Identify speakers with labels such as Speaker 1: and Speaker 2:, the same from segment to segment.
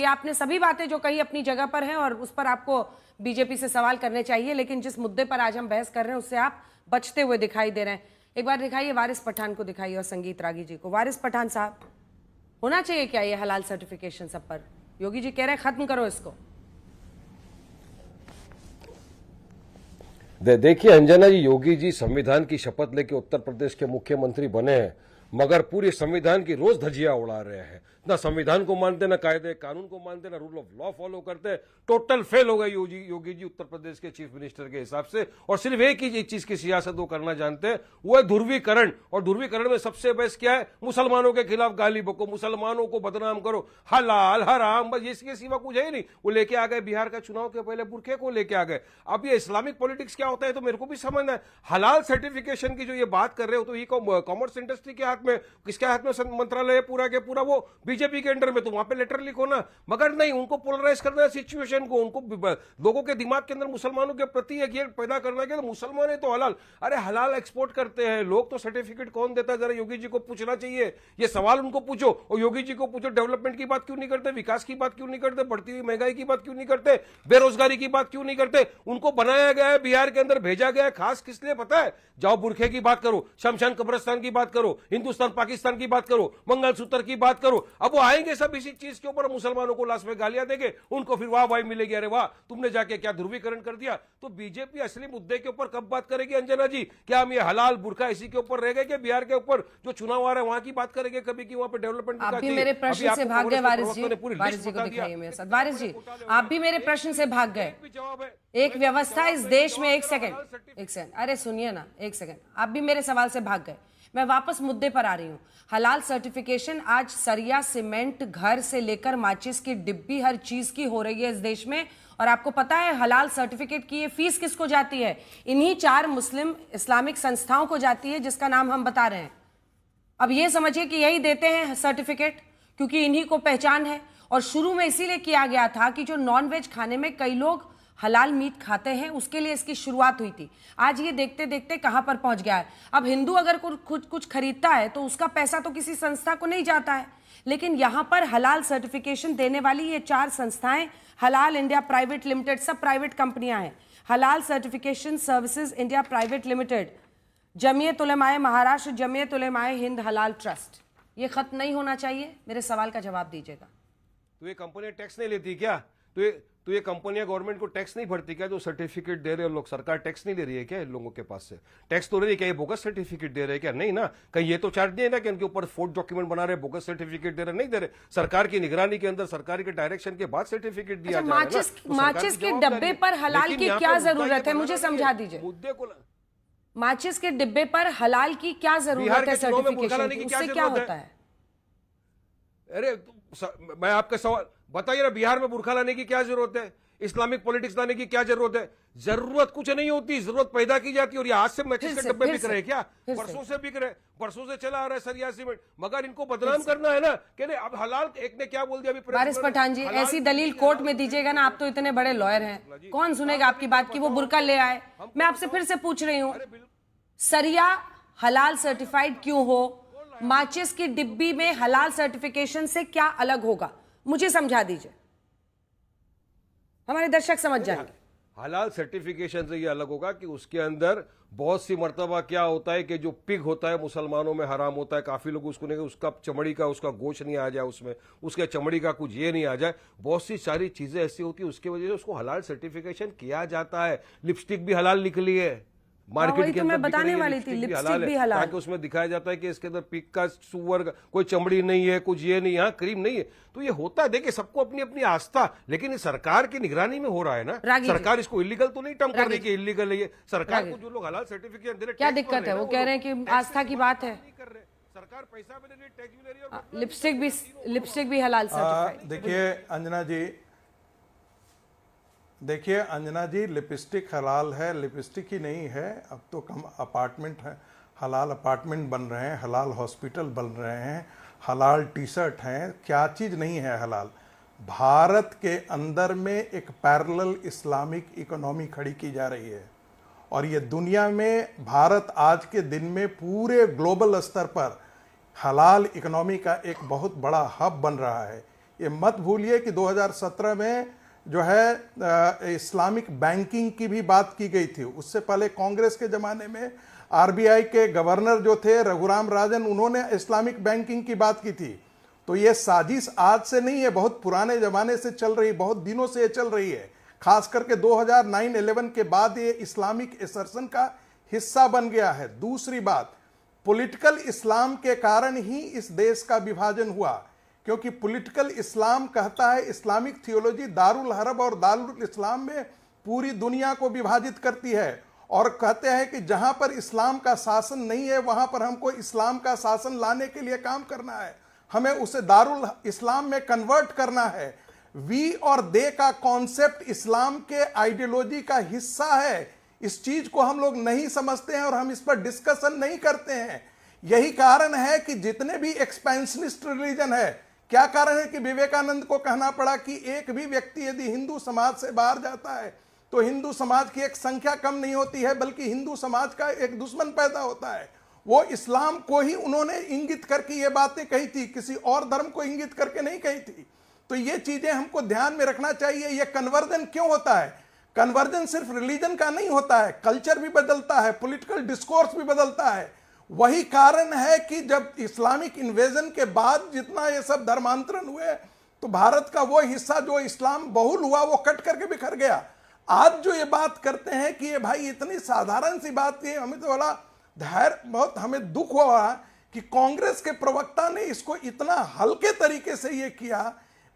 Speaker 1: ये आपने सभी बातें जो कही अपनी जगह पर हैं और उस पर आपको बीजेपी से सवाल करने चाहिए, लेकिन जिस मुद्दे पर आज हम बहस कर रहे हैं उससे आप बचते हुए दिखाई दे रहे हैं। एक बार दिखाइए, वारिस पठान को दिखाइए और संगीत रागी जी को। वारिस पठान साहब, होना चाहिए क्या ये हलाल सर्टिफिकेशन सब पर? योगी जी कह रहे हैं खत्म करो इसको।
Speaker 2: देखिए अंजना जी, योगी जी संविधान की शपथ लेके उत्तर प्रदेश के मुख्यमंत्री बने हैं, मगर पूरे संविधान की रोज धज्जियां उड़ा रहे हैं। ना संविधान को मानते, ना कायदे कानून को मानते, ना रूल ऑफ लॉ फॉलो करते। टोटल फेल हो गए योगी जी उत्तर प्रदेश के चीफ मिनिस्टर के हिसाब से। और सिर्फ एक ही चीज की सियासत वो करना जानते हैं, वो है ध्रुवीकरण। और ध्रुवीकरण में सबसे बेस्ट क्या है? मुसलमानों के खिलाफ गाली बको, मुसलमानों को बदनाम करो, हलाल हराम, बस इसके सिवा कुछ है ही नहीं। वो लेके आ गए बिहार का चुनाव के पहले बुरखे को लेके आ गए। अब ये इस्लामिक पॉलिटिक्स क्या होता है तो मेरे को भी समझना है। हलाल सर्टिफिकेशन की जो ये बात कर रहे हो तो ये कॉमर्स इंडस्ट्री के हाथ में, किसके हाथ में मंत्रालय है पूरा के पूरा? वो बीजेपी के अंडर में। तो वहां पे लेटर लिखो ना। मगर नहीं, उनको पोलराइज करना है सिचुएशन को, उनको लोगों के दिमाग के अंदर मुसलमानों के प्रति एक ये पैदा करना है कि मुसलमान है तो हलाल। अरे हलाल एक्सपोर्ट करते हैं लोग, तो सर्टिफिकेट कौन देता है? जरा योगी जी को पूछना चाहिए ये सवाल, उनको पूछो। और योगी जी को पूछो, डेवलपमेंट की बात क्यों नहीं करते? विकास की बात क्यों नहीं करते? बढ़ती हुई महंगाई की बात क्यों नहीं करते? बेरोजगारी की बात क्यों नहीं करते? उनको बनाया गया है, बिहार के अंदर भेजा गया है खास किस लिए पता है? जाओ बुरखे की बात करो, शमशान कब्रिस्तान की बात करो, हिंदुस्तान पाकिस्तान की बात करो, मंगलसूत्र की बात करो। अब वो आएंगे सब इसी चीज के ऊपर, मुसलमानों को लाश में गालियां देंगे, उनको फिर वाह वाह मिलेगी, अरे वाह तुमने जाके क्या ध्रुवीकरण कर दिया। तो बीजेपी असली मुद्दे के ऊपर कब बात करेगी अंजना जी? क्या हम ये हलाल बुरखा इसी के ऊपर रह गए कि बिहार के ऊपर जो चुनाव आ रहा है वहां की बात करेंगे कभी कि वहां पे डेवलपमेंट?
Speaker 1: आप भी मेरे प्रश्न से भाग गए वारिस जी। वारिस जी को दिखाइए मेरे साथ। वारिस जी, आप भी मेरे प्रश्न से भाग गए। एक व्यवस्था इस देश में, एक सेकंड, अरे सुनिए ना, एक सेकंड, आप भी मेरे सवाल से भाग गए। मैं वापस मुद्दे पर आ रही हूं। हलाल सर्टिफिकेशन आज सरिया, सीमेंट, घर से लेकर माचिस की डिब्बी, हर चीज की हो रही है इस देश में। और आपको पता है हलाल सर्टिफिकेट की ये फीस किसको जाती है? इन्हीं 4 मुस्लिम इस्लामिक संस्थाओं को जाती है जिसका नाम हम बता रहे हैं। अब ये समझिए कि यही देते हैं सर्टिफिकेट, क्योंकि इन्हीं को पहचान है। और शुरू में इसीलिए किया गया था कि जो नॉनवेज खाने में कई लोग हलाल मीट खाते हैं, उसके लिए इसकी शुरुआत हुई थी। आज ये देखते देखते कहां पर पहुंच गया है। अब हिंदू अगर कुछ खरीदता है तो उसका पैसा तो किसी संस्था को नहीं जाता है, लेकिन यहां पर हलाल सर्टिफिकेशन देने वाली ये 4 संस्थाएं, हलाल इंडिया प्राइवेट लिमिटेड, सब प्राइवेट कंपनियां हैं। Halal Certification Services India Private Limited, Jamiat Ulema-e Maharashtra, Jamiat Ulema-e Hind, Halal Trust. ये खत्म नहीं होना चाहिए? मेरे सवाल का जवाब दीजिएगा।
Speaker 2: तो ये कंपनी टैक्स नहीं लेती क्या? तो ये कंपनियां गवर्नमेंट को टैक्स नहीं भरती क्या? जो सर्टिफिकेट दे रहे हैं लोग, सरकार टैक्स नहीं ले रही है क्या इन लोगों के पास से? टैक्स तो ले रही है क्या? ये बोगस सर्टिफिकेट दे रहे हैं क्या? नहीं ना। कहीं ये तो चार्ज नहीं है ना कि इनके ऊपर फोर्ज डॉक्यूमेंट बना रहे, बोगस सर्टिफिकेट दे रहे? नहीं दे रहे। सरकार की निगरानी के अंदर, सरकार के डायरेक्शन के बाद सर्टिफिकेट दिया जा रहा है।
Speaker 1: माचिस के डब्बे पर हलाल की क्या जरूरत है? मुझे समझा दीजिए।
Speaker 2: मुद्दे को
Speaker 1: माचिस के डिब्बे पर हलाल की क्या जरूरत है? सर्टिफिकेशन की उससे क्या होता है?
Speaker 2: अरे मैं आपका सवाल बताइए ना, बिहार में बुरखा लाने की क्या जरूरत है? इस्लामिक पॉलिटिक्स लाने की क्या जरूरत है? जरूरत कुछ नहीं होती, जरूरत पैदा की जाती है। और ये आज से मैचिस के डब्बे बिक रहे हैं क्या? परसों से बिक रहे, परसों से चला आ रहा है सरिया सीमेंट। मगर इनको बदनाम करना है ना कि नहीं अब हलाल। एक ने क्या बोल दिया अभी?
Speaker 1: वारिस पठान जी, ऐसी दलील कोर्ट में दीजिएगा ना, आप तो इतने बड़े लॉयर हैं, कौन सुनेगा आपकी बात की वो बुरका ले आए? मैं आपसे फिर से पूछ रही हूँ, सरिया हलाल सर्टिफाइड क्यों हो? माचिस की डिब्बी में हलाल सर्टिफिकेशन से क्या अलग होगा? मुझे समझा दीजिए, हमारे दर्शक समझ जाएंगे।
Speaker 2: हलाल सर्टिफिकेशन से ये अलग होगा कि उसके अंदर बहुत सी मर्तबा क्या होता है कि जो पिग होता है मुसलमानों में हराम होता है। काफी लोग उसको नहीं, उसका चमड़ी का, उसका गोश्त नहीं आ जाए उसमें, उसके चमड़ी का कुछ ये नहीं आ जाए। बहुत सी सारी चीजें ऐसी होती है, उसकी वजह से उसको हलाल सर्टिफिकेशन किया जाता है। लिपस्टिक भी हलाल निकली है मार्केट के अंदर,
Speaker 1: बताने वाली थी, लिपस्टिक भी हलाल,
Speaker 2: ताकि उसमें दिखाया जाता है कि इसके अंदर पिग का, सुअर का कोई चमड़ी नहीं है, कुछ ये नहीं, यहाँ क्रीम नहीं है। तो ये होता है, देखिए सबको अपनी अपनी आस्था, लेकिन सरकार की निगरानी में हो रहा है ना। सरकार इसको इलीगल तो नहीं टर्म कर रही कि इलीगल है ये। सरकार को जो लोग हलाल सर्टिफिकेट दे रहे,
Speaker 1: क्या दिक्कत है? वो कह रहे हैं कि आस्था की बात है,
Speaker 2: सरकार पैसा भी दे रही है, टैक्स भी ले रही है।
Speaker 1: लिपस्टिक भी हलाल सर्टिफाइड।
Speaker 3: देखिए अंजना जी, देखिए अंजना जी, लिपस्टिक हलाल है, लिपस्टिक ही नहीं है, अब तो कम अपार्टमेंट है, हलाल अपार्टमेंट बन रहे हैं, हलाल हॉस्पिटल बन रहे हैं, हलाल टी शर्ट हैं, क्या चीज़ नहीं है हलाल। भारत के अंदर में एक पैरेलल इस्लामिक इकोनॉमी खड़ी की जा रही है और ये दुनिया में, भारत आज के दिन में पूरे ग्लोबल स्तर पर हलाल इकोनॉमी का एक बहुत बड़ा हब बन रहा है। ये मत भूलिए कि 2017 में जो है इस्लामिक बैंकिंग की भी बात की गई थी। उससे पहले कांग्रेस के ज़माने में आरबीआई के गवर्नर जो थे रघुराम राजन, उन्होंने इस्लामिक बैंकिंग की बात की थी। तो ये साजिश आज से नहीं है, बहुत पुराने ज़माने से चल रही, बहुत दिनों से ये चल रही है। खास करके 2009-11 के बाद ये इस्लामिक एसर्शन का हिस्सा बन गया है। दूसरी बात, पॉलिटिकल इस्लाम के कारण ही इस देश का विभाजन हुआ, क्योंकि पॉलिटिकल इस्लाम कहता है इस्लामिक थियोलॉजी दारुल हरब और दारुल इस्लाम में पूरी दुनिया को विभाजित करती है, और कहते हैं कि जहां पर इस्लाम का शासन नहीं है वहां पर हमको इस्लाम का शासन लाने के लिए काम करना है, हमें उसे दारुल इस्लाम में कन्वर्ट करना है। वी और दे का कॉन्सेप्ट इस्लाम के आइडियोलॉजी का हिस्सा है। इस चीज को हम लोग नहीं समझते हैं और हम इस पर डिस्कशन नहीं करते हैं। यही कारण है कि जितने भी एक्सपेंशनिस्ट रिलीजन है, क्या कारण है कि विवेकानंद को कहना पड़ा कि एक भी व्यक्ति यदि हिंदू समाज से बाहर जाता है तो हिंदू समाज की एक संख्या कम नहीं होती है, बल्कि हिंदू समाज का एक दुश्मन पैदा होता है। वो इस्लाम को ही उन्होंने इंगित करके ये बातें कही थी, किसी और धर्म को इंगित करके नहीं कही थी। तो ये चीजें हमको ध्यान में रखना चाहिए। ये कन्वर्जन क्यों होता है? कन्वर्जन सिर्फ रिलीजन का नहीं होता है, कल्चर भी बदलता है, पॉलिटिकल डिस्कोर्स भी बदलता है। वही कारण है कि जब इस्लामिक इन्वेजन के बाद जितना ये सब धर्मांतरण हुए तो भारत का वो हिस्सा जो इस्लाम बहुल हुआ वो कट करके बिखर गया। आज जो ये बात करते हैं कि ये भाई इतनी साधारण सी बात थी, हमें तो बड़ा धैर्य, बहुत हमें दुख हुआ कि कांग्रेस के प्रवक्ता ने इसको इतना हल्के तरीके से ये किया।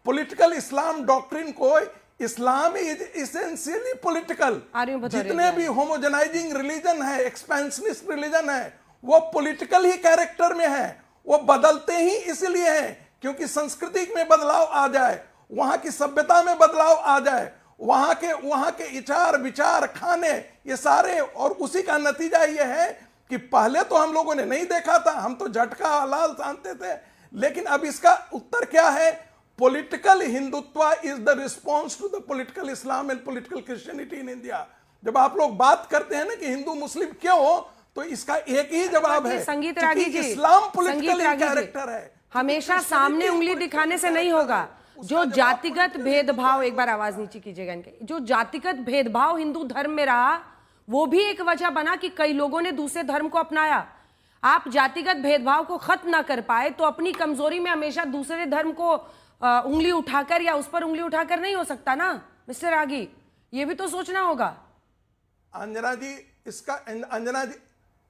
Speaker 3: पॉलिटिकल इस्लाम डॉक्ट्रिन को, इस्लाम इज इसेंशियली पॉलिटिकल। जितने भी होमोजेनाइजिंग रिलीजन है, एक्सपेंशनिस्ट रिलीजन है, वो पॉलिटिकल ही कैरेक्टर में है। वो बदलते ही इसलिए हैं क्योंकि संस्कृति में बदलाव आ जाए, वहां की सभ्यता में बदलाव आ जाए, वहां के विचार विचार खाने ये सारे, और उसी का नतीजा ये है कि पहले तो हम लोगों ने नहीं देखा था, हम तो झटका हलाल जानते थे, लेकिन अब इसका उत्तर क्या है? Political Hindutva is the response to the political Islam and political Christianity in India. जब आप लोग बात करते हैं ना कि हिंदू मुस्लिम क्यों हो, तो इसका एक ही जवाब है,
Speaker 1: संगीत रागी जी,
Speaker 3: इस्लाम पॉलिटिकल कैरेक्टर है।
Speaker 1: हमेशा सामने उंगली दिखाने से नहीं होगा। जो जातिगत भेदभाव, एक बार आवाज नीचे कीजिएगा इनके, जो जातिगत भेदभाव हिंदू धर्म में रहा वो भी एक वजह बना कि कई लोगों ने दूसरे धर्म को अपनाया। आप जातिगत भेदभाव को खत्म ना कर पाए तो अपनी कमजोरी में हमेशा दूसरे धर्म को उंगली उठाकर या उस पर उंगली उठाकर नहीं हो सकता ना मिस्टर रागी, ये भी तो सोचना होगा।
Speaker 3: अंजना जी, इसका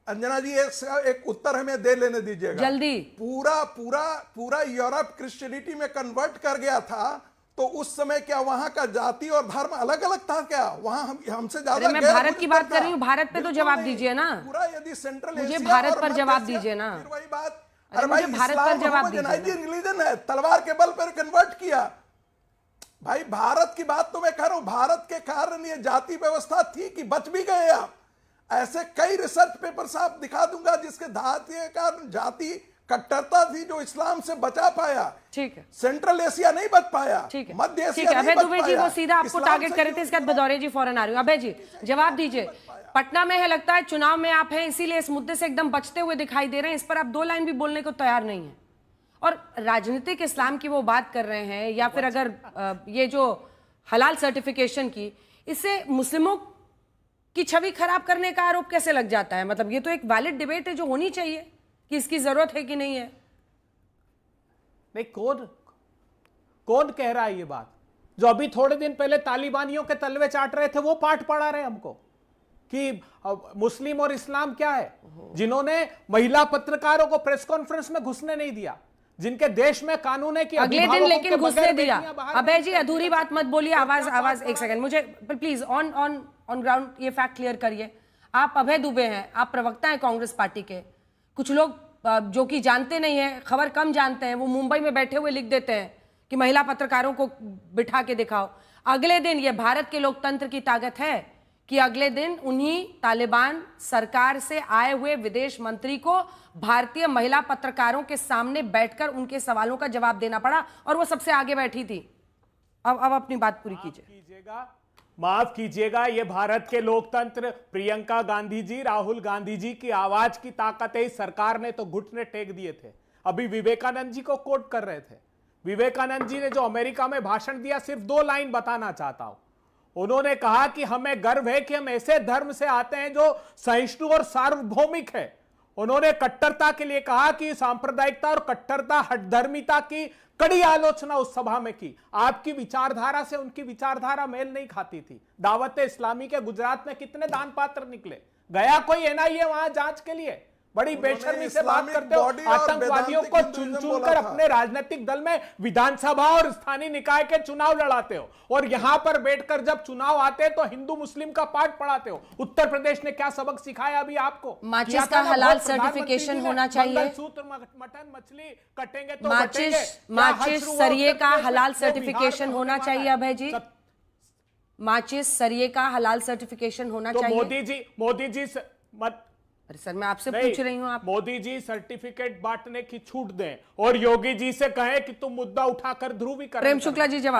Speaker 3: अंजना जी एक उत्तर हमें दे लेने दीजिएगा
Speaker 1: जल्दी।
Speaker 3: पूरा यूरोप क्रिश्चियनिटी में कन्वर्ट कर गया था, तो उस समय क्या वहां का जाति और धर्म अलग अलग था क्या? वहां हमसे ज्यादा
Speaker 1: मैं भारत की बात कर रही हूँ, भारत पे तो जवाब दीजिए ना।
Speaker 3: पूरा यदि सेंट्रल
Speaker 1: मुझे भारत पर जवाब दीजिए ना।
Speaker 3: वही बात,
Speaker 1: अरे मुझे भारत पर जवाब दीजिए।
Speaker 3: रिलीजन है, तलवार के बल पर कन्वर्ट किया। भाई भारत की बात तो मैं कह रहा हूं, भारत के कारण ये जाति व्यवस्था थी कि बच भी गए आप। ऐसे कई रिसर्च पेपर्स आप दिखा दूंगा जिसके धार्मिक कारण जाति कट्टरता थी जो इस्लाम से बचा पाया।
Speaker 1: ठीक है,
Speaker 3: सेंट्रल एशिया नहीं बच पाया,
Speaker 1: ठीक है,
Speaker 3: मध्य एशिया नहीं
Speaker 1: अभय
Speaker 3: बच
Speaker 1: दुबे जी वो सीधा आपको टारगेट करे थे, इसके बाद भदौरे जी फौरन आ रही हूँ। अभय जी जवाब दीजिए। पटना में है, लगता है चुनाव में आप हैं, इसीलिए इस मुद्दे से एकदम बचते हुए दिखाई दे रहे हैं। इस पर आप दो लाइन भी बोलने को तैयार नहीं है। और राजनीतिक इस्लाम की वो बात कर रहे हैं, या फिर अगर ये जो हलाल सर्टिफिकेशन की, इससे मुस्लिमों की छवि खराब करने का आरोप कैसे लग जाता है? मतलब ये तो एक वैलिड डिबेट है जो होनी चाहिए कि इसकी जरूरत है कि नहीं है।
Speaker 4: नहीं, कौन कह रहा है ये बात? जो अभी थोड़े दिन पहले तालिबानियों के तलवे चाट रहे थे वो पाठ पढ़ा रहे हमको कि मुस्लिम और इस्लाम क्या है, जिन्होंने महिला पत्रकारों को प्रेस कॉन्फ्रेंस में घुसने नहीं दिया, जिनके देश में कानून है कि
Speaker 1: अगले दिन लेकिन घुसने दिया। अभय जी अधूरी बात मत बोलिए, आवाज एक सेकंड, मुझे प्लीज ऑन ग्राउंड ये फैक्ट क्लियर करिए। आप अभय दुबे हैं, आप प्रवक्ता हैं कांग्रेस पार्टी के। कुछ लोग जो कि जानते नहीं है, खबर कम जानते हैं, वो मुंबई में बैठे हुए लिख देते हैं कि महिला पत्रकारों को बिठा के दिखाओ। अगले दिन, ये भारत के लोकतंत्र की ताकत है कि अगले दिन उन्हीं तालिबान सरकार से आए हुए विदेश मंत्री को भारतीय महिला पत्रकारों के सामने बैठकर उनके सवालों का जवाब देना पड़ा, और वो सबसे आगे बैठी थी। अब अपनी बात पूरी कीजिए।
Speaker 4: माफ कीजिएगा, ये भारत के लोकतंत्र, प्रियंका गांधी जी, राहुल गांधी जी की आवाज की ताकत है। इस सरकार ने तो घुटने टेक दिए थे। अभी विवेकानंद जी को कोट कर रहे थे। विवेकानंद जी ने जो अमेरिका में भाषण दिया, सिर्फ 2 लाइन बताना चाहता हूं। उन्होंने कहा कि हमें गर्व है कि हम ऐसे धर्म से आते हैं जो सहिष्णु और सार्वभौमिक है। उन्होंने कट्टरता के लिए कहा कि सांप्रदायिकता और कट्टरता हठधर्मिता की कड़ी आलोचना उस सभा में की। आपकी विचारधारा से उनकी विचारधारा मेल नहीं खाती थी। दावत इस्लामी के गुजरात में कितने दान पात्र निकले? गया कोई एनआईए वहां जांच के लिए? बड़ी बेशर्मी से बात करते हो। आतंकवादियों को चुन चुन कर अपने राजनीतिक दल में विधानसभा और स्थानीय निकाय के चुनाव लड़ाते हो, और यहां पर बैठकर जब चुनाव आते हैं तो हिंदू मुस्लिम का पाठ पढ़ाते हो। उत्तर प्रदेश ने क्या सबक सिखाया अभी आपको?
Speaker 1: माचिस का हलाल सर्टिफिकेशन होना चाहिए।
Speaker 4: सूत्र मटन मछली कटेंगे तो
Speaker 1: माचिस सरिये का हलाल सर्टिफिकेशन होना चाहिए। अभय जी, माचिस सरिये का हलाल सर्टिफिकेशन होना चाहिए।
Speaker 4: मोदी जी
Speaker 1: अरे सर, मैं आपसे पूछ रही हूँ। आप
Speaker 4: मोदी जी सर्टिफिकेट बांटने की छूट दें और योगी जी से कहें कि तुम मुद्दा उठाकर ध्रुवीकरण।
Speaker 1: प्रेम शुक्ला जी जवाब